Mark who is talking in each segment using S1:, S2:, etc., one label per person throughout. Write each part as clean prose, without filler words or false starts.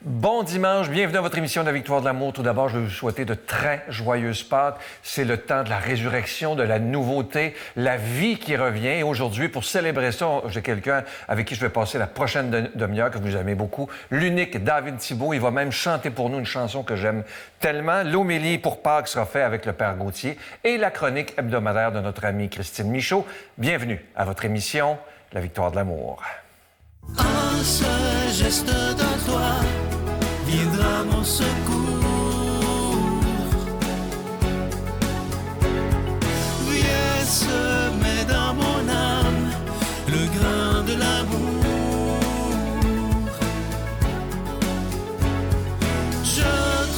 S1: Bon dimanche, bienvenue à votre émission de la Victoire de l'amour. Tout d'abord, je veux vous souhaiter de très joyeuses Pâques. C'est le temps de la résurrection, de la nouveauté, la vie qui revient. Et aujourd'hui, pour célébrer ça, j'ai quelqu'un avec qui je vais passer la prochaine demi-heure, que vous aimez beaucoup, l'unique David Thibault. Il va même chanter pour nous une chanson que j'aime tellement. L'homélie pour Pâques sera faite avec le Père Gauthier et la chronique hebdomadaire de notre amie Christine Michaud. Bienvenue à votre émission, la Victoire de l'amour.
S2: Un seul geste de toi viendra mon secours. Viens semer dans mon âme le grain de l'amour. Je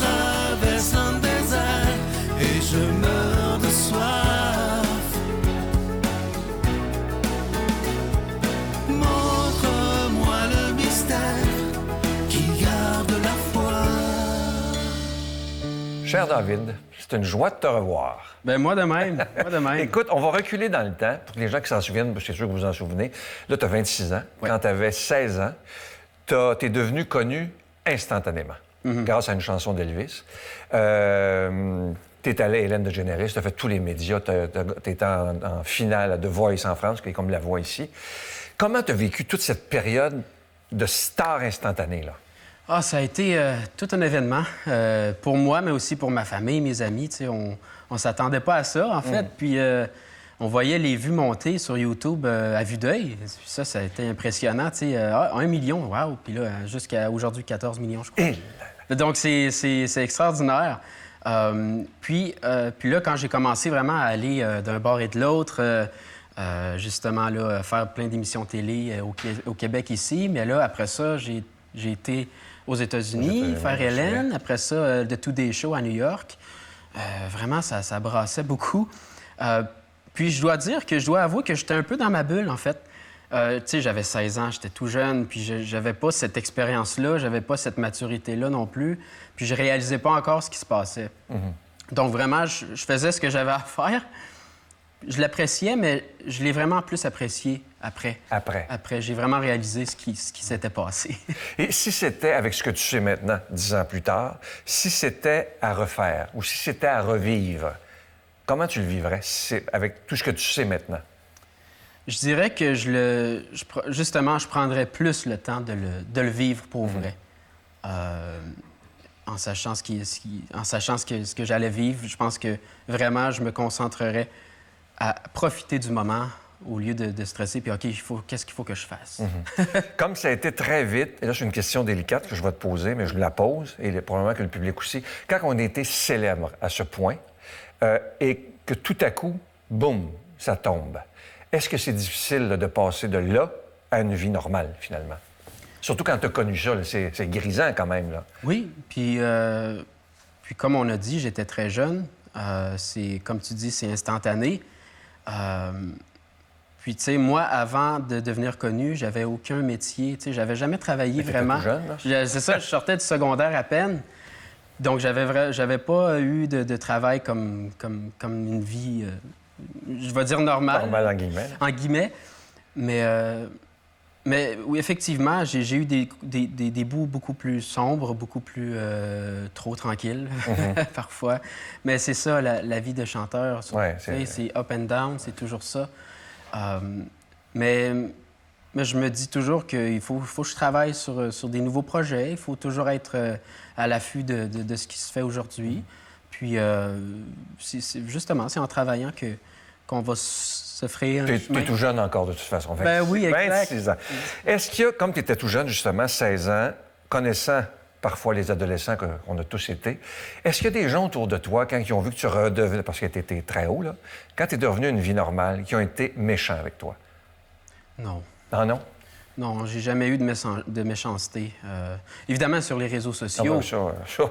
S2: traverse un désert et je meurs de soif. Montre-moi le mystère qui garde la foi.
S1: Cher David, c'est une joie de te revoir.
S3: Ben moi de même, moi de même.
S1: Écoute, on va reculer dans le temps, pour que les gens qui s'en souviennent, je suis sûr que vous en souvenez. Là, tu as 26 ans.
S3: Ouais.
S1: Quand tu avais 16 ans, tu es devenu connu instantanément, grâce à une chanson d'Elvis. Tu es allé à Hélène DeGeneres, tu as fait tous les médias, tu étais en finale à The Voice en France, qui est comme la voix ici. Comment tu as vécu toute cette période de star instantanée, là?
S3: Ah, ça a été tout un événement pour moi, mais aussi pour ma famille, mes amis. Tu sais, on s'attendait pas à ça, en fait. Puis on voyait les vues monter sur YouTube à vue d'œil. Ça a été impressionnant. Tu sais, 1 million, wow! Puis là, jusqu'à aujourd'hui, 14 millions, je crois. Donc, c'est extraordinaire. Puis là, quand j'ai commencé vraiment à aller d'un bord et de l'autre, justement, là, faire plein d'émissions télé au Québec ici. Mais là, après ça, j'ai été aux États-Unis, faire Hélène. Après ça, The Today Show à New York. Vraiment, ça brassait beaucoup. Puis je dois avouer que j'étais un peu dans ma bulle, en fait. Tu sais, j'avais 16 ans, j'étais tout jeune, puis j'avais pas cette expérience-là, j'avais pas cette maturité-là non plus, puis je réalisais pas encore ce qui se passait. Donc vraiment, je faisais ce que j'avais à faire. Je l'appréciais, mais je l'ai vraiment plus apprécié après. Après, j'ai vraiment réalisé ce qui s'était passé.
S1: Et si c'était, avec ce que tu sais maintenant, 10 ans plus tard, si c'était à refaire ou si c'était à revivre, comment tu le vivrais avec tout ce que tu sais maintenant?
S3: Je dirais que justement, je prendrais plus le temps de le vivre pour vrai. En sachant ce que j'allais vivre, je pense que vraiment, je me concentrerais à profiter du moment au lieu de stresser, puis OK, qu'est-ce qu'il faut que je fasse?
S1: Comme ça a été très vite, et là, c'est une question délicate que je vais te poser, mais je la pose, et probablement que le public aussi. Quand on a été célèbre à ce point, et que tout à coup, boum, ça tombe, est-ce que c'est difficile là, de passer de là à une vie normale, finalement? Surtout quand tu as connu ça, là, c'est grisant quand même, là.
S3: Oui, puis comme on a dit, j'étais très jeune. Comme tu dis, c'est instantané. Puis, tu sais, moi, avant de devenir connu, j'avais aucun métier. Tu sais, j'avais jamais travaillé vraiment.
S1: Tout jeune, là.
S3: C'est ça, je sortais du secondaire à peine. Donc, j'avais pas eu de travail comme une vie, je vais dire normale.
S1: Normal, en guillemets.
S3: En guillemets. Mais oui, effectivement, j'ai eu des bouts beaucoup plus sombres, beaucoup plus trop tranquilles, parfois. Mais c'est ça, la vie de chanteur.
S1: Ouais,
S3: c'est up and down, c'est toujours ça. Mais je me dis toujours qu'il faut que je travaille sur des nouveaux projets. Il faut toujours être à l'affût de ce qui se fait aujourd'hui. Puis, justement, c'est en travaillant qu'on va se frayer un chemin.
S1: T'es tout jeune encore, de toute façon.
S3: Ben oui, exact.
S1: 26 ans. Est-ce qu'il y a, comme tu étais tout jeune, justement, 16 ans, connaissant parfois les adolescents qu'on a tous été, est-ce qu'il y a des gens autour de toi, quand ils ont vu que tu redevenais, parce que tu étais très haut, là, quand tu es devenu une vie normale, qui ont été méchants avec toi?
S3: Non.
S1: Ah non?
S3: Non, j'ai jamais eu de méchanceté. Évidemment, sur les réseaux sociaux.
S1: Ça,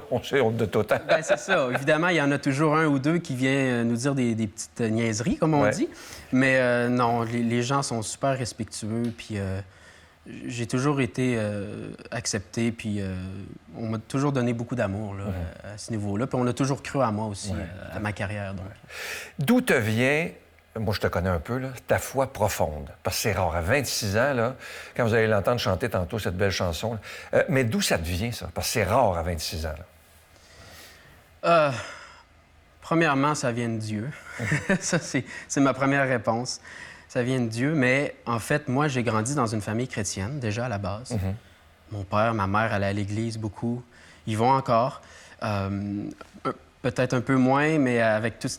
S1: on sait, on de tout temps.
S3: Ben, c'est ça. Évidemment, il y en a toujours un ou deux qui vient nous dire des petites niaiseries, comme on dit. Mais non, les gens sont super respectueux, puis j'ai toujours été accepté, puis on m'a toujours donné beaucoup d'amour là, à ce niveau-là. Puis on a toujours cru à moi aussi, à ma carrière. Donc.
S1: D'où te vient moi, je te connais un peu, là, ta foi profonde. Parce que c'est rare. À 26 ans, là, quand vous allez l'entendre chanter tantôt cette belle chanson, là, mais d'où ça te vient, ça? Parce que c'est rare à 26 ans. Là.
S3: Premièrement, ça vient de Dieu. Ça, c'est ma première réponse. Ça vient de Dieu, mais en fait, moi, j'ai grandi dans une famille chrétienne, déjà à la base. Mon père, ma mère allaient à l'église beaucoup. Ils vont encore. Peut-être un peu moins, mais avec tout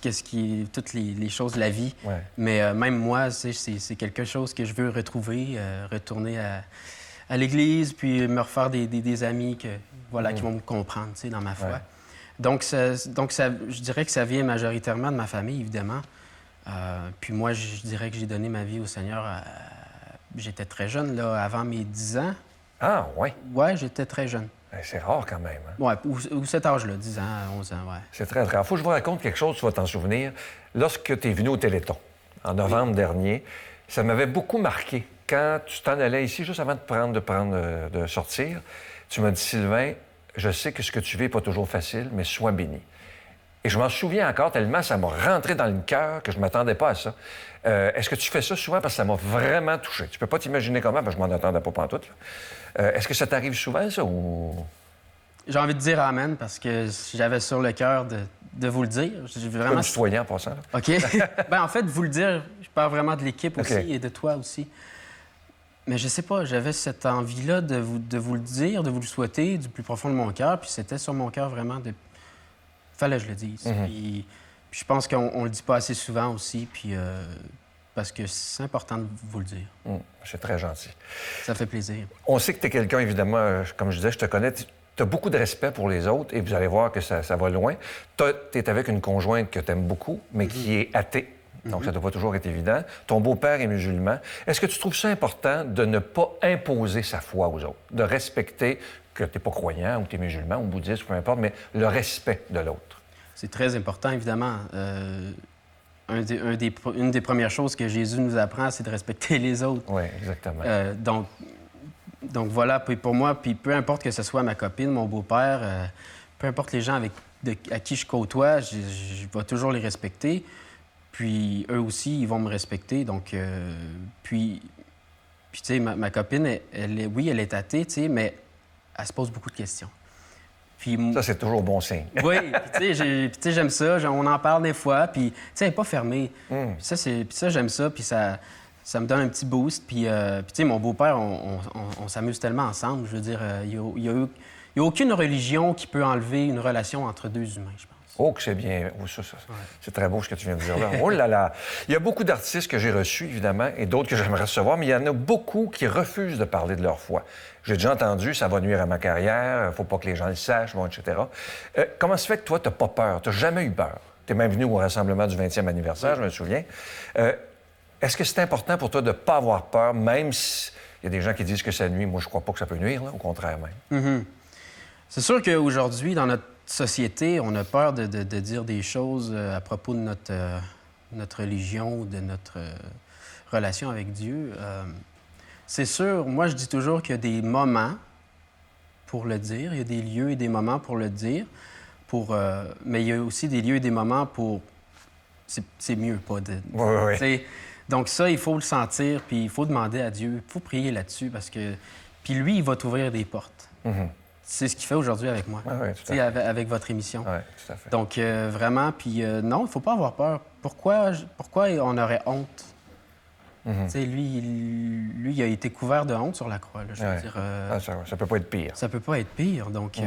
S3: toutes les choses de la vie.
S1: Ouais.
S3: Mais même moi, c'est quelque chose que je veux retrouver, retourner à l'église, puis me refaire des amis qui vont me comprendre dans ma foi.
S1: Ouais.
S3: Donc, je dirais que ça vient majoritairement de ma famille, évidemment. Puis moi, je dirais que j'ai donné ma vie au Seigneur. J'étais très jeune, là, avant mes 10 ans.
S1: Ah, oui.
S3: Ouais, j'étais très jeune.
S1: C'est rare quand même. Hein?
S3: Ouais, ou cet âge-là, 10 ans, 11 ans, ouais.
S1: C'est très rare. Il faut que je vous raconte quelque chose, tu vas t'en souvenir. Lorsque tu es venu au Téléthon, en novembre dernier, ça m'avait beaucoup marqué. Quand tu t'en allais ici, juste avant de sortir, tu m'as dit, Sylvain, je sais que ce que tu vis n'est pas toujours facile, mais sois béni. Et je m'en souviens encore tellement ça m'a rentré dans le cœur que je ne m'attendais pas à ça. Est-ce que tu fais ça souvent? Parce que ça m'a vraiment touché. Tu peux pas t'imaginer comment, parce que je m'en attendais pas pantoute. Est-ce que ça t'arrive souvent, ça, ou...
S3: J'ai envie de dire amen, parce que j'avais sur le cœur de vous le dire. J'ai vraiment...
S1: Comme citoyen, en passant. Là.
S3: OK. En fait, vous le dire, je parle vraiment de l'équipe aussi et de toi aussi. Mais je sais pas, j'avais cette envie-là de vous le dire, de vous le souhaiter du plus profond de mon cœur, puis c'était sur mon cœur vraiment de... Fallait que je le dise. Puis je pense qu'on le dit pas assez souvent aussi, puis parce que c'est important de vous le dire.
S1: C'est très gentil.
S3: Ça fait plaisir.
S1: On sait que tu es quelqu'un, évidemment, comme je disais, je te connais, tu as beaucoup de respect pour les autres et vous allez voir que ça va loin. Tu es avec une conjointe que tu aimes beaucoup, mais qui est athée. Donc, ça ne doit pas toujours être évident. Ton beau-père est musulman. Est-ce que tu trouves ça important de ne pas imposer sa foi aux autres, de respecter que tu n'es pas croyant ou tu es musulman ou bouddhiste, peu importe, mais le respect de l'autre?
S3: C'est très important, évidemment. Une des premières choses que Jésus nous apprend, c'est de respecter les autres.
S1: Oui, exactement.
S3: Donc voilà, puis pour moi, puis peu importe que ce soit ma copine, mon beau-père, peu importe les gens à qui je côtoie, je vais toujours les respecter. Puis eux aussi, ils vont me respecter. Donc, puis tu sais, ma copine, elle est athée, tu sais, mais elle se pose beaucoup de questions. Puis,
S1: ça, c'est toujours bon signe.
S3: Oui, puis tu sais, j'aime ça. On en parle des fois, puis tu sais, elle n'est pas fermée. Puis ça, j'aime ça, puis ça me donne un petit boost. Puis tu sais, mon beau-père, on s'amuse tellement ensemble. Je veux dire, il y a aucune religion qui peut enlever une relation entre deux humains, je pense.
S1: Oh, que c'est bien. Oh, ça. C'est très beau ce que tu viens de dire là. Oh là là! Il y a beaucoup d'artistes que j'ai reçus, évidemment, et d'autres que j'aimerais recevoir, mais il y en a beaucoup qui refusent de parler de leur foi. J'ai déjà entendu, ça va nuire à ma carrière, faut pas que les gens le sachent, bon, etc. Comment se fait que toi, tu n'as pas peur? Tu n'as jamais eu peur? Tu es même venu au rassemblement du 20e anniversaire, je me souviens. Est-ce que c'est important pour toi de ne pas avoir peur, même s'il y a des gens qui disent que ça nuit? Moi, je crois pas que ça peut nuire, là, au contraire même.
S3: C'est sûr qu'aujourd'hui, dans notre société, on a peur de dire des choses à propos de notre religion ou de notre relation avec Dieu. C'est sûr, moi, je dis toujours qu'il y a des moments pour le dire, il y a des lieux et des moments pour le dire, mais il y a aussi des lieux et des moments pour... C'est mieux, pas de...
S1: Oui.
S3: Donc ça, il faut le sentir, puis il faut demander à Dieu, il faut prier là-dessus, parce que... Puis lui, il va t'ouvrir des portes. C'est ce qu'il fait aujourd'hui avec moi, avec votre émission.
S1: Oui, tout à fait.
S3: Donc, vraiment, puis non, il ne faut pas avoir peur. Pourquoi on aurait honte? Tu sais, lui, il a été couvert de honte sur la croix, là, je veux dire.
S1: Ça peut pas être pire.
S3: Ça peut pas être pire. Donc,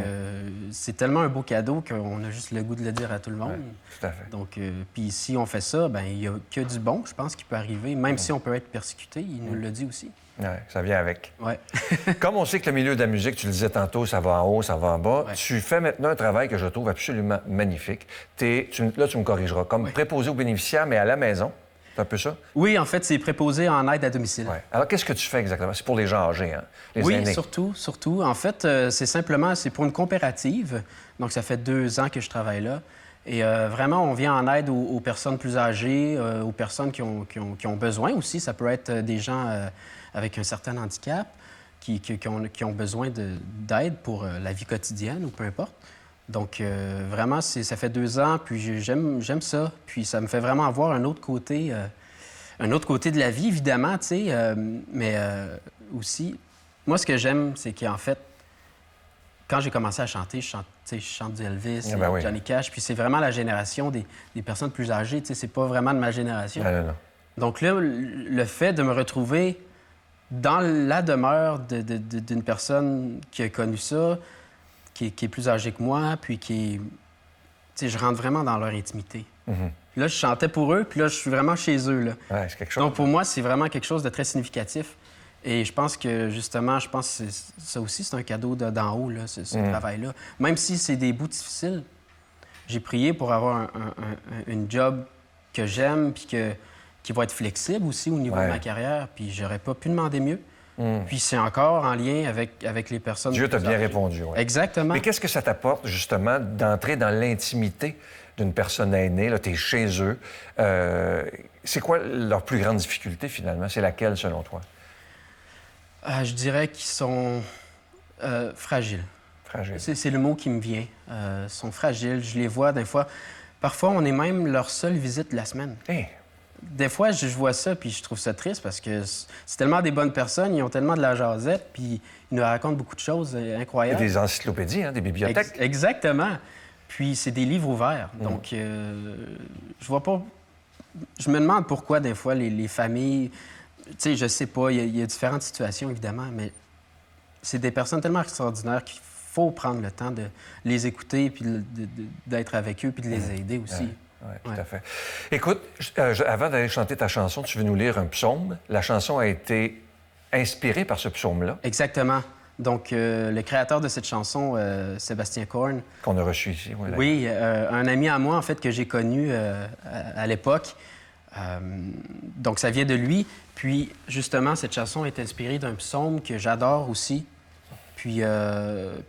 S3: c'est tellement un beau cadeau qu'on a juste le goût de le dire à tout le monde.
S1: Tout à fait.
S3: Donc, puis si on fait ça, bien, il y a que du bon, je pense, qui peut arriver. Même si on peut être persécuté, il nous le dit aussi.
S1: Oui, ça vient avec.
S3: Oui.
S1: Comme on sait que le milieu de la musique, tu le disais tantôt, ça va en haut, ça va en bas, tu fais maintenant un travail que je trouve absolument magnifique. Là, tu me corrigeras. Comme préposé aux bénéficiaires, mais à la maison. C'est un peu ça?
S3: Oui, en fait, c'est préposé en aide à domicile.
S1: Ouais. Alors, qu'est-ce que tu fais exactement? C'est pour les gens âgés, hein? Les aînés.
S3: Surtout. En fait, c'est pour une coopérative. Donc, ça fait 2 ans que je travaille là. Et vraiment, on vient en aide aux personnes plus âgées, aux personnes qui ont besoin aussi. Ça peut être des gens avec un certain handicap qui ont besoin d'aide pour la vie quotidienne ou peu importe. Donc, vraiment, ça fait 2 ans, puis j'aime ça. Puis ça me fait vraiment avoir un autre côté un autre côté de la vie, évidemment, tu sais, mais aussi, moi, ce que j'aime, c'est qu'en fait, quand j'ai commencé à chanter, je chante du Elvis,
S1: oui.
S3: Johnny Cash, puis c'est vraiment la génération des personnes plus âgées, tu sais, c'est pas vraiment de ma génération.
S1: Non.
S3: Donc là, le fait de me retrouver dans la demeure d'une personne qui a connu ça, qui est plus âgée que moi, puis qui est... Tu sais, je rentre vraiment dans leur intimité. Puis là, je chantais pour eux, puis là, je suis vraiment chez eux, là.
S1: Ouais, c'est quelque chose.
S3: Donc pour moi, c'est vraiment quelque chose de très significatif. Et je pense que, justement, ça aussi, c'est un cadeau d'en haut, là, ce travail-là. Même si c'est des bouts difficiles, j'ai prié pour avoir une job que j'aime, puis qui va être flexible aussi au niveau de ma carrière, puis j'aurais pas pu demander mieux. Puis c'est encore en lien avec les personnes...
S1: Dieu t'a
S3: plus
S1: bien
S3: âgées.
S1: répondu, oui.
S3: Exactement.
S1: Mais qu'est-ce que ça t'apporte, justement, d'entrer dans l'intimité d'une personne aînée? Là, t'es chez eux. C'est quoi leur plus grande difficulté, finalement? C'est laquelle, selon toi?
S3: Je dirais qu'ils sont fragiles.
S1: Fragile.
S3: C'est le mot qui me vient. Ils sont fragiles. Je les vois des fois. Parfois, on est même leur seule visite de la semaine.
S1: Hey.
S3: Des fois, je vois ça, puis je trouve ça triste parce que c'est tellement des bonnes personnes, ils ont tellement de la jasette, puis ils nous racontent beaucoup de choses
S1: Il y a
S3: incroyables.
S1: des encyclopédies, hein, des bibliothèques.
S3: Exactement. Puis c'est des livres ouverts. Donc, je vois pas... Je me demande pourquoi, des fois, les familles... Tu sais, je sais pas, il y a différentes situations, évidemment, mais c'est des personnes tellement extraordinaires qu'il faut prendre le temps de les écouter, puis d'être avec eux, puis de les aider aussi.
S1: Oui, tout à fait. Écoute, avant d'aller chanter ta chanson, tu veux nous lire un psaume. La chanson a été inspirée par ce psaume-là.
S3: Exactement. Donc, le créateur de cette chanson, Sébastien Korn...
S1: Qu'on a reçu ici.
S3: Oui, un ami à moi, en fait, que j'ai connu à l'époque. Donc, ça vient de lui. Puis, justement, cette chanson est inspirée d'un psaume que j'adore aussi. Puis,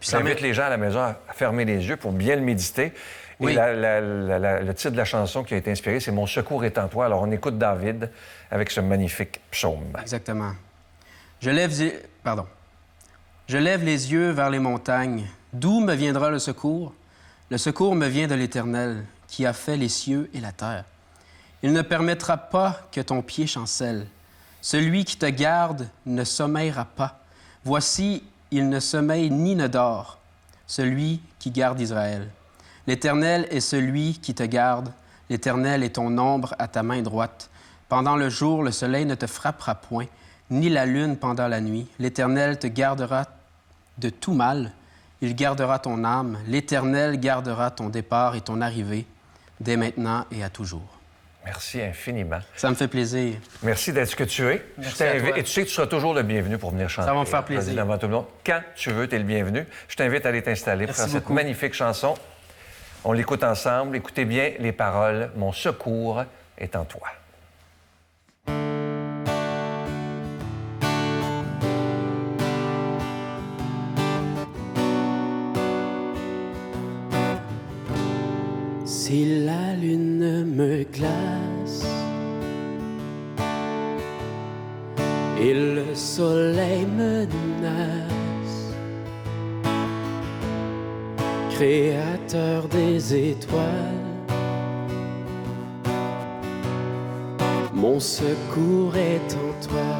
S1: J'invite les gens à la maison à fermer les yeux pour bien le méditer.
S3: Oui.
S1: Et le titre de la chanson qui a été inspirée, c'est « Mon secours est en toi ». Alors, on écoute David avec ce magnifique psaume.
S3: Exactement. Je lève les yeux vers les montagnes. D'où me viendra le secours? Le secours me vient de l'Éternel, qui a fait les cieux et la terre. Il ne permettra pas que ton pied chancelle. Celui qui te garde ne sommeillera pas. Voici, il ne sommeille ni ne dort, celui qui garde Israël. L'Éternel est celui qui te garde. L'Éternel est ton ombre à ta main droite. Pendant le jour, le soleil ne te frappera point, ni la lune pendant la nuit. L'Éternel te gardera de tout mal. Il gardera ton âme. L'Éternel gardera ton départ et ton arrivée, dès maintenant et à toujours.
S1: Merci infiniment.
S3: Ça me fait plaisir.
S1: Merci d'être ce que tu es.
S3: Merci à toi.
S1: Et tu sais que tu seras toujours le bienvenu pour venir chanter.
S3: Ça va me faire plaisir.
S1: Vas-y, devant tout le monde. Quand tu veux, tu es le bienvenu. Je t'invite à aller t'installer pour faire cette magnifique chanson. On l'écoute ensemble. Écoutez bien les paroles. « Mon secours est en toi ».
S3: Si la lune me glace et le soleil menace, Créateur des étoiles, mon secours est en toi.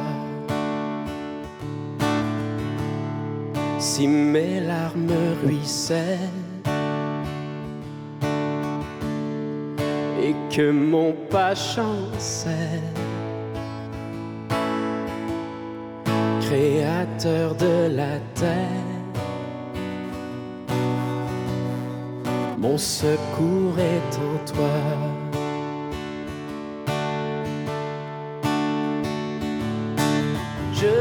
S3: Si mes larmes ruissellent et que mon pas chancelle, Créateur de la terre, mon secours est en toi. Je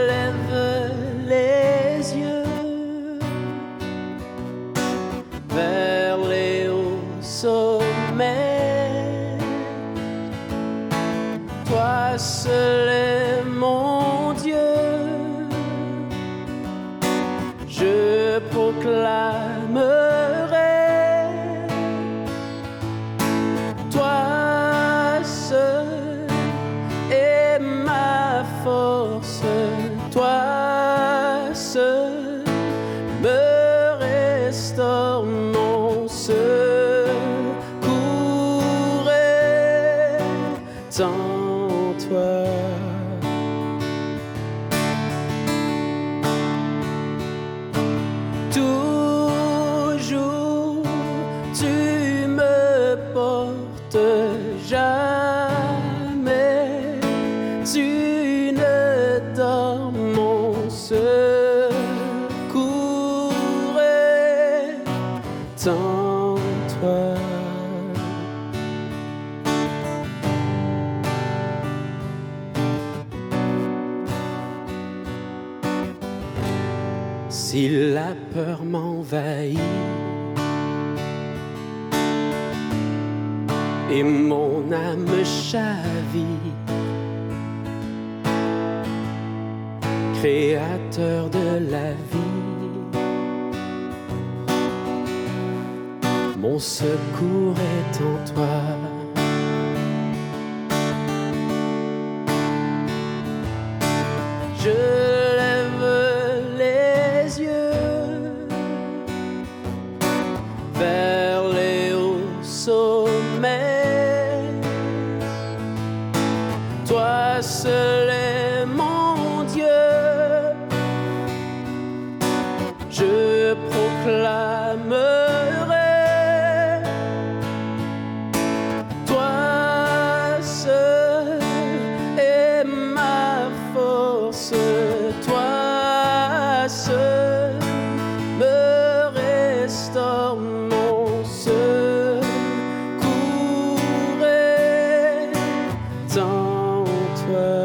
S3: lève les yeux vers les hauts sommets. Toi seul est mon Dieu. Je proclamerai toi seul est ma force. Toi seul me restaure, mon secours est en sans toi. Si la peur m'envahit et mon âme chavit, Créateur de la vie, mon secours est en toi. Je lève les yeux vers les hauts sommets. Toi seul est mon Dieu. Je proclamerai, toi seul est ma force, toi seul me restaure, mon secours est en toi.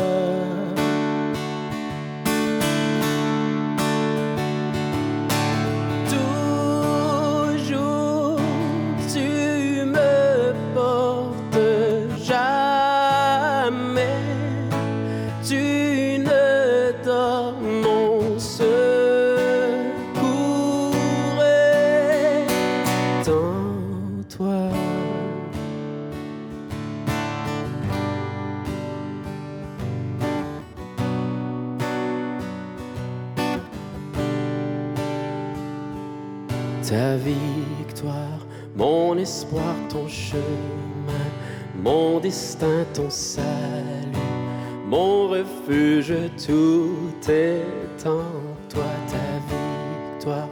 S3: Ta victoire, mon espoir, ton chemin, mon destin, ton salut, mon refuge, tout est en toi. Ta victoire,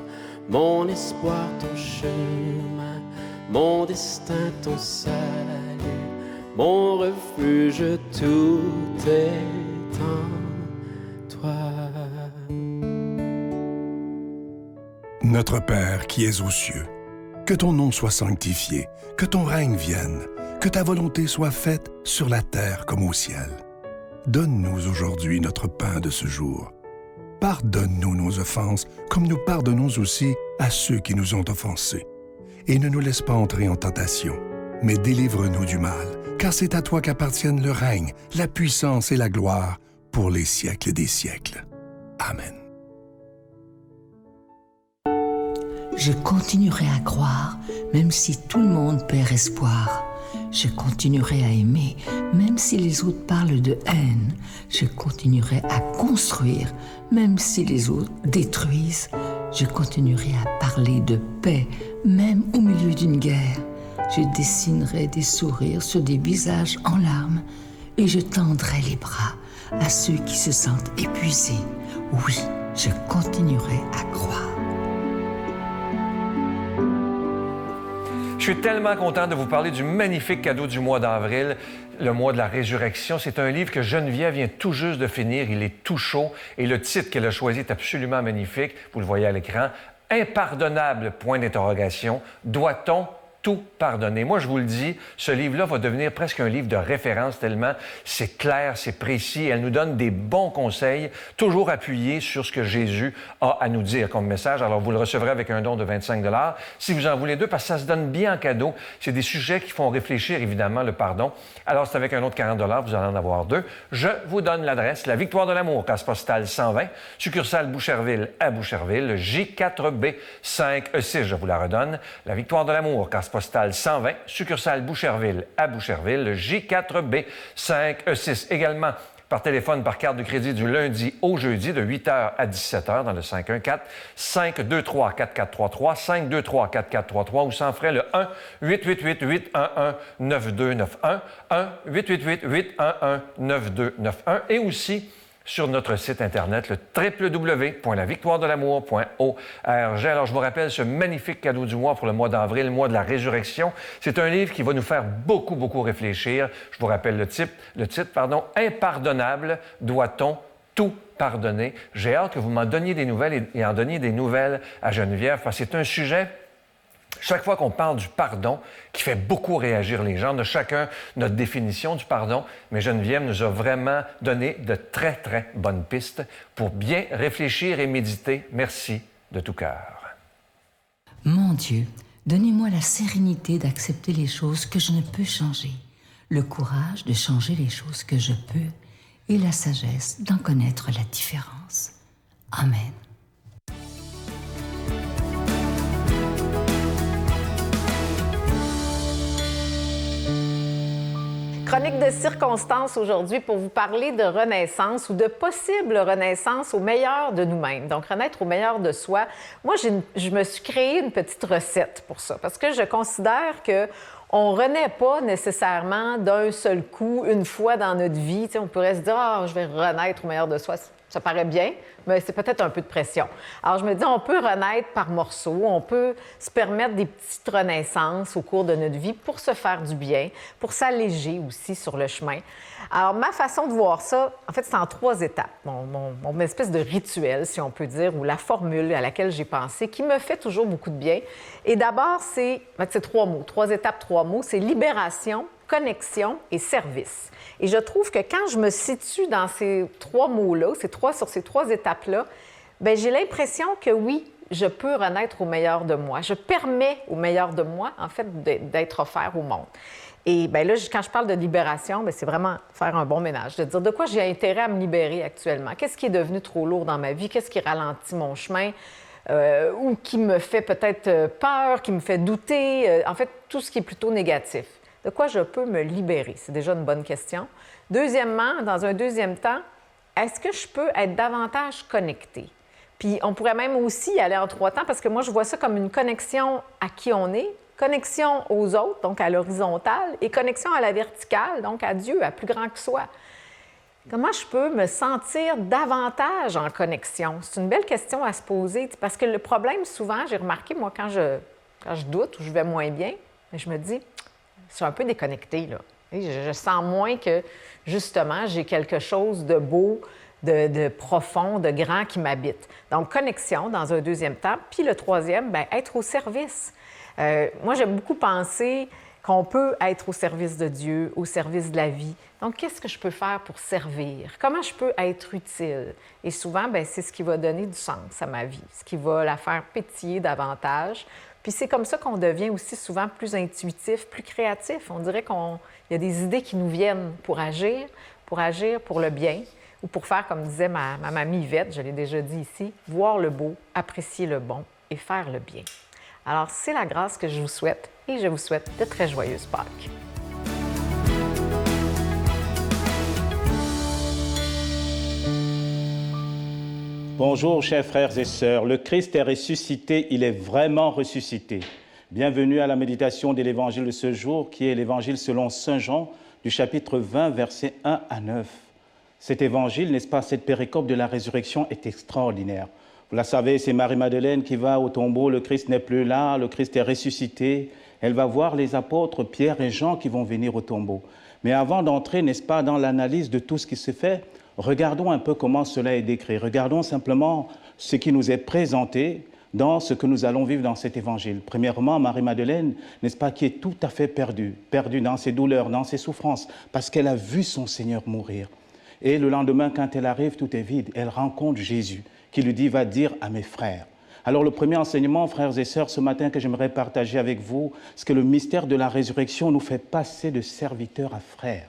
S3: mon espoir, ton chemin, mon destin, ton salut, mon refuge, tout est en toi.
S4: Notre Père qui es aux cieux, que ton nom soit sanctifié, que ton règne vienne, que ta volonté soit faite sur la terre comme au ciel. Donne-nous aujourd'hui notre pain de ce jour. Pardonne-nous nos offenses, comme nous pardonnons aussi à ceux qui nous ont offensés. Et ne nous laisse pas entrer en tentation, mais délivre-nous du mal, car c'est à toi qu'appartiennent le règne, la puissance et la gloire pour les siècles des siècles. Amen.
S5: Je continuerai à croire, même si tout le monde perd espoir. Je continuerai à aimer, même si les autres parlent de haine. Je continuerai à construire, même si les autres détruisent. Je continuerai à parler de paix, même au milieu d'une guerre. Je dessinerai des sourires sur des visages en larmes et je tendrai les bras à ceux qui se sentent épuisés. Oui, je continuerai à croire.
S1: Je suis tellement content de vous parler du magnifique cadeau du mois d'avril, le mois de la résurrection. C'est un livre que Geneviève vient tout juste de finir. Il est tout chaud et le titre qu'elle a choisi est absolument magnifique. Vous le voyez à l'écran. Impardonnable, point d'interrogation. Doit-on tout pardonner? Moi, je vous le dis, ce livre-là va devenir presque un livre de référence tellement c'est clair, c'est précis. Elle nous donne des bons conseils, toujours appuyés sur ce que Jésus a à nous dire comme message. Alors, vous le recevrez avec un don de 25 $. Si vous en voulez deux, parce que ça se donne bien en cadeau. C'est des sujets qui font réfléchir, évidemment, le pardon. Alors, c'est avec un autre 40 $, vous allez en avoir deux. Je vous donne l'adresse, la Victoire de l'amour, case postale 120, succursale Boucherville à Boucherville, J4B 5E6, je vous la redonne. La Victoire de l'amour, case postale 120, succursale Boucherville à Boucherville, J4B 5E6. Également par téléphone, par carte de crédit du lundi au jeudi de 8h à 17h dans le 514-523-4433, 523-4433 ou sans frais le 1-888-811-9291, 1-888-811-9291 et aussi sur notre site Internet, le www.lavictoiredelamour.org. Alors, je vous rappelle ce magnifique cadeau du mois pour le mois d'avril, le mois de la résurrection. C'est un livre qui va nous faire beaucoup, beaucoup réfléchir. Je vous rappelle le titre, Impardonnable, doit-on tout pardonner? J'ai hâte que vous m'en donniez des nouvelles et en donniez des nouvelles à Geneviève, parce que c'est un sujet Chaque fois qu'on parle du pardon, qui fait beaucoup réagir les gens, on a chacun notre définition du pardon, mais Geneviève nous a vraiment donné de très, très bonnes pistes pour bien réfléchir et méditer. Merci de tout cœur.
S5: Mon Dieu, donnez-moi la sérénité d'accepter les choses que je ne peux changer, le courage de changer les choses que je peux et la sagesse d'en connaître la différence. Amen.
S6: Chronique de circonstances aujourd'hui pour vous parler de renaissance ou de possible renaissance au meilleur de nous-mêmes. Donc, renaître au meilleur de soi. Moi, je me suis créé une petite recette pour ça parce que je considère que on ne renaît pas nécessairement d'un seul coup, une fois dans notre vie. Tu sais, on pourrait se dire « Ah, je vais renaître au meilleur de soi ». Ça paraît bien, mais c'est peut-être un peu de pression. Alors, je me dis, on peut renaître par morceaux, on peut se permettre des petites renaissances au cours de notre vie pour se faire du bien, pour s'alléger aussi sur le chemin. Alors, ma façon de voir ça, en fait, c'est en 3 étapes. Mon espèce de rituel, si on peut dire, ou la formule à laquelle j'ai pensé, qui me fait toujours beaucoup de bien. Et d'abord, c'est 3 mots, 3 étapes, 3 mots. C'est libération, connexion et service. Et je trouve que quand je me situe dans ces 3 mots-là, sur ces 3 étapes-là, bien, j'ai l'impression que oui, je peux renaître au meilleur de moi. Je permets au meilleur de moi, en fait, d'être offert au monde. Et bien là, quand je parle de libération, bien, c'est vraiment faire un bon ménage, de dire de quoi j'ai intérêt à me libérer actuellement. Qu'est-ce qui est devenu trop lourd dans ma vie? Qu'est-ce qui ralentit mon chemin? Ou qui me fait peut-être peur, qui me fait douter? En fait, tout ce qui est plutôt négatif. De quoi je peux me libérer? C'est déjà une bonne question. Deuxièmement, dans un deuxième temps, est-ce que je peux être davantage connectée? Puis on pourrait même aussi aller en 3 temps parce que moi, je vois ça comme une connexion à qui on est, connexion aux autres, donc à l'horizontale, et connexion à la verticale, donc à Dieu, à plus grand que soi. Comment je peux me sentir davantage en connexion? C'est une belle question à se poser parce que le problème, souvent, j'ai remarqué, moi, quand je doute ou je vais moins bien, je me dis... Je suis un peu déconnectée, là. Je sens moins que, justement, j'ai quelque chose de beau, de profond, de grand qui m'habite. Donc, connexion dans un deuxième temps. Puis le troisième, bien, être au service. Moi, j'aime beaucoup penser qu'on peut être au service de Dieu, au service de la vie. Donc, qu'est-ce que je peux faire pour servir? Comment je peux être utile? Et souvent, bien, c'est ce qui va donner du sens à ma vie, ce qui va la faire pétiller davantage. Puis c'est comme ça qu'on devient aussi souvent plus intuitif, plus créatif. On dirait qu'il y a des idées qui nous viennent pour agir pour le bien ou pour faire, comme disait ma mamie Yvette, je l'ai déjà dit ici, voir le beau, apprécier le bon et faire le bien. Alors, c'est la grâce que je vous souhaite et je vous souhaite de très joyeuses Pâques.
S7: Bonjour, chers frères et sœurs. Le Christ est ressuscité, il est vraiment ressuscité. Bienvenue à la méditation de l'Évangile de ce jour, qui est l'Évangile selon Saint Jean, du chapitre 20, versets 1 à 9. Cet Évangile, n'est-ce pas, cette péricope de la résurrection est extraordinaire. Vous la savez, c'est Marie-Madeleine qui va au tombeau, le Christ n'est plus là, le Christ est ressuscité. Elle va voir les apôtres Pierre et Jean qui vont venir au tombeau. Mais avant d'entrer, n'est-ce pas, dans l'analyse de tout ce qui se fait, regardons un peu comment cela est décrit. Regardons simplement ce qui nous est présenté dans ce que nous allons vivre dans cet évangile. Premièrement, Marie-Madeleine, n'est-ce pas, qui est tout à fait perdue dans ses douleurs, dans ses souffrances, parce qu'elle a vu son Seigneur mourir. Et le lendemain, quand elle arrive, tout est vide. Elle rencontre Jésus, qui lui dit « Va dire à mes frères ». Alors le premier enseignement, frères et sœurs, ce matin que j'aimerais partager avec vous, c'est que le mystère de la résurrection nous fait passer de serviteur à frère.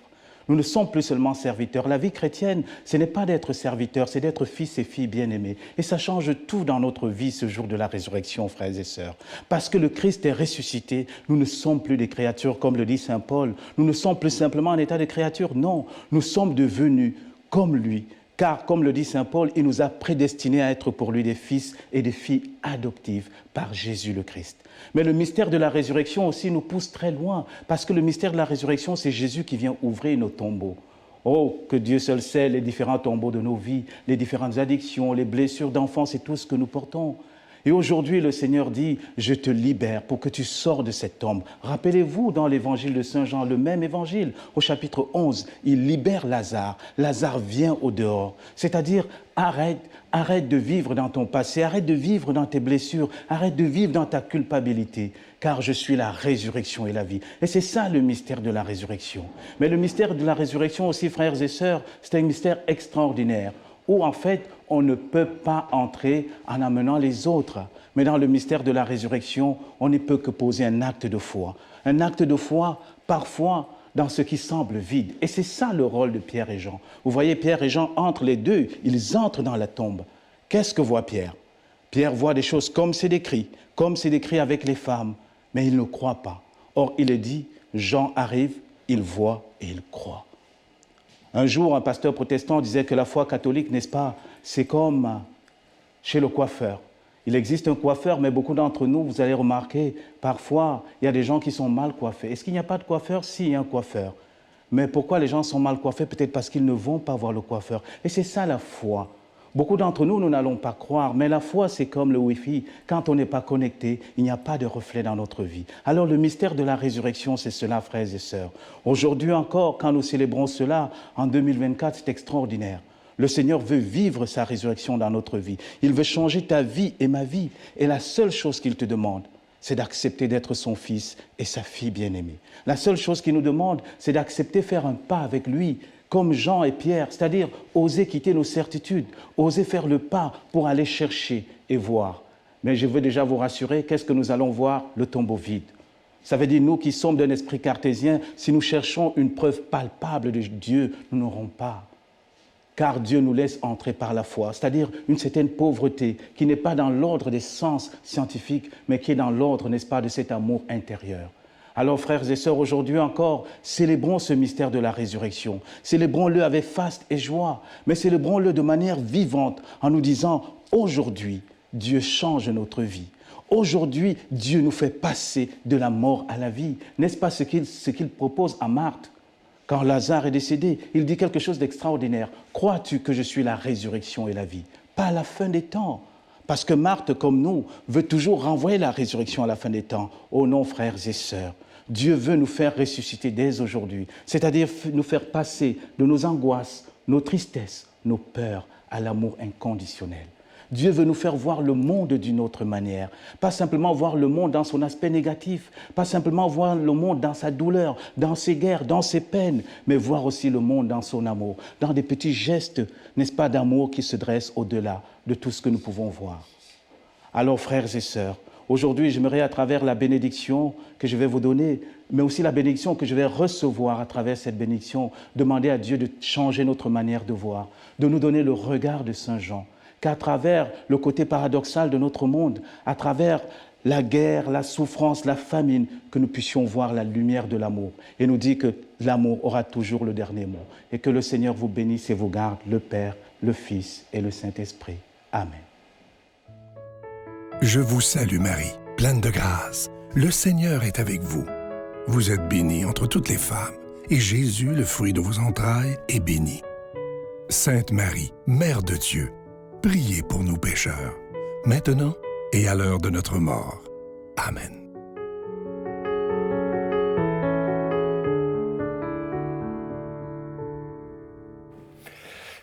S7: Nous ne sommes plus seulement serviteurs. La vie chrétienne, ce n'est pas d'être serviteur, c'est d'être fils et filles bien-aimés. Et ça change tout dans notre vie ce jour de la résurrection, frères et sœurs. Parce que le Christ est ressuscité, nous ne sommes plus des créatures, comme le dit saint Paul. Nous ne sommes plus simplement en état de créature. Non, nous sommes devenus comme lui. Car, comme le dit saint Paul, il nous a prédestinés à être pour lui des fils et des filles adoptives par Jésus le Christ. Mais le mystère de la résurrection aussi nous pousse très loin, parce que le mystère de la résurrection, c'est Jésus qui vient ouvrir nos tombeaux. Oh, que Dieu seul sait les différents tombeaux de nos vies, les différentes addictions, les blessures d'enfance et tout ce que nous portons. Et aujourd'hui, le Seigneur dit, je te libère pour que tu sors de cette tombe. Rappelez-vous dans l'évangile de Saint Jean, le même évangile, au chapitre 11, il libère Lazare. Lazare vient au dehors. C'est-à-dire, arrête de vivre dans ton passé, arrête de vivre dans tes blessures, arrête de vivre dans ta culpabilité, car je suis la résurrection et la vie. Et c'est ça le mystère de la résurrection. Mais le mystère de la résurrection aussi, frères et sœurs, c'est un mystère extraordinaire, où en fait, on ne peut pas entrer en amenant les autres. Mais dans le mystère de la résurrection, on ne peut que poser un acte de foi. Un acte de foi, parfois, dans ce qui semble vide. Et c'est ça le rôle de Pierre et Jean. Vous voyez, Pierre et Jean entrent les deux, ils entrent dans la tombe. Qu'est-ce que voit Pierre? Pierre voit des choses comme c'est décrit avec les femmes, mais il ne croit pas. Or, il est dit, Jean arrive, il voit et il croit. Un jour, un pasteur protestant disait que la foi catholique, n'est-ce pas, c'est comme chez le coiffeur. Il existe un coiffeur, mais beaucoup d'entre nous, vous allez remarquer, parfois, il y a des gens qui sont mal coiffés. Est-ce qu'il n'y a pas de coiffeur? Si, il y a un coiffeur. Mais pourquoi les gens sont mal coiffés? Peut-être parce qu'ils ne vont pas voir le coiffeur. Et c'est ça la foi. Beaucoup d'entre nous, nous n'allons pas croire, mais la foi, c'est comme le Wi-Fi. Quand on n'est pas connecté, il n'y a pas de reflet dans notre vie. Alors le mystère de la résurrection, c'est cela, frères et sœurs. Aujourd'hui encore, quand nous célébrons cela, en 2024, c'est extraordinaire. Le Seigneur veut vivre sa résurrection dans notre vie. Il veut changer ta vie et ma vie. Et la seule chose qu'il te demande, c'est d'accepter d'être son fils et sa fille bien-aimée. La seule chose qu'il nous demande, c'est d'accepter de faire un pas avec lui, comme Jean et Pierre, c'est-à-dire oser quitter nos certitudes, oser faire le pas pour aller chercher et voir. Mais je veux déjà vous rassurer, qu'est-ce que nous allons voir? Le tombeau vide. Ça veut dire, nous qui sommes d'un esprit cartésien, si nous cherchons une preuve palpable de Dieu, nous n'aurons pas. Car Dieu nous laisse entrer par la foi, c'est-à-dire une certaine pauvreté qui n'est pas dans l'ordre des sens scientifiques, mais qui est dans l'ordre, n'est-ce pas, de cet amour intérieur. Alors, frères et sœurs, aujourd'hui encore, célébrons ce mystère de la résurrection. Célébrons-le avec faste et joie, mais célébrons-le de manière vivante en nous disant, aujourd'hui, Dieu change notre vie. Aujourd'hui, Dieu nous fait passer de la mort à la vie. N'est-ce pas ce qu'il propose à Marthe? Quand Lazare est décédé, il dit quelque chose d'extraordinaire. Crois-tu que je suis la résurrection et la vie? Pas à la fin des temps. Parce que Marthe, comme nous, veut toujours renvoyer la résurrection à la fin des temps. Oh non, frères et sœurs, Dieu veut nous faire ressusciter dès aujourd'hui. C'est-à-dire nous faire passer de nos angoisses, nos tristesses, nos peurs à l'amour inconditionnel. Dieu veut nous faire voir le monde d'une autre manière. Pas simplement voir le monde dans son aspect négatif, pas simplement voir le monde dans sa douleur, dans ses guerres, dans ses peines, mais voir aussi le monde dans son amour, dans des petits gestes, n'est-ce pas, d'amour qui se dressent au-delà de tout ce que nous pouvons voir. Alors, frères et sœurs, aujourd'hui, j'aimerais, à travers la bénédiction que je vais vous donner, mais aussi la bénédiction que je vais recevoir à travers cette bénédiction, demander à Dieu de changer notre manière de voir, de nous donner le regard de Saint Jean, qu'à travers le côté paradoxal de notre monde, à travers la guerre, la souffrance, la famine, que nous puissions voir la lumière de l'amour. Et nous dit que l'amour aura toujours le dernier mot. Et que le Seigneur vous bénisse et vous garde, le Père, le Fils et le Saint-Esprit. Amen.
S4: Je vous salue Marie, pleine de grâce. Le Seigneur est avec vous. Vous êtes bénie entre toutes les femmes, et Jésus, le fruit de vos entrailles, est béni. Sainte Marie, Mère de Dieu, priez pour nous pécheurs, maintenant et à l'heure de notre mort. Amen.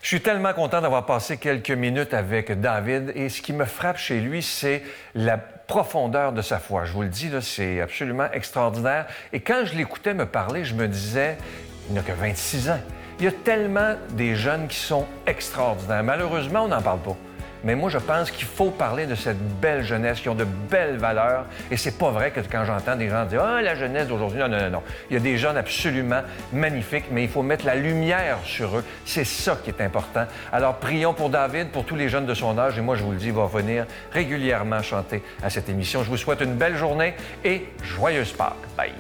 S1: Je suis tellement content d'avoir passé quelques minutes avec David et ce qui me frappe chez lui, c'est la profondeur de sa foi. Je vous le dis, là, c'est absolument extraordinaire. Et quand je l'écoutais me parler, je me disais, il n'a que 26 ans. Il y a tellement des jeunes qui sont extraordinaires. Malheureusement, on n'en parle pas. Mais moi, je pense qu'il faut parler de cette belle jeunesse qui ont de belles valeurs. Et c'est pas vrai que quand j'entends des gens dire « Ah, la jeunesse d'aujourd'hui, non, non, non, non. » Il y a des jeunes absolument magnifiques, mais il faut mettre la lumière sur eux. C'est ça qui est important. Alors, prions pour David, pour tous les jeunes de son âge. Et moi, je vous le dis, il va venir régulièrement chanter à cette émission. Je vous souhaite une belle journée et joyeuse Pâques. Bye!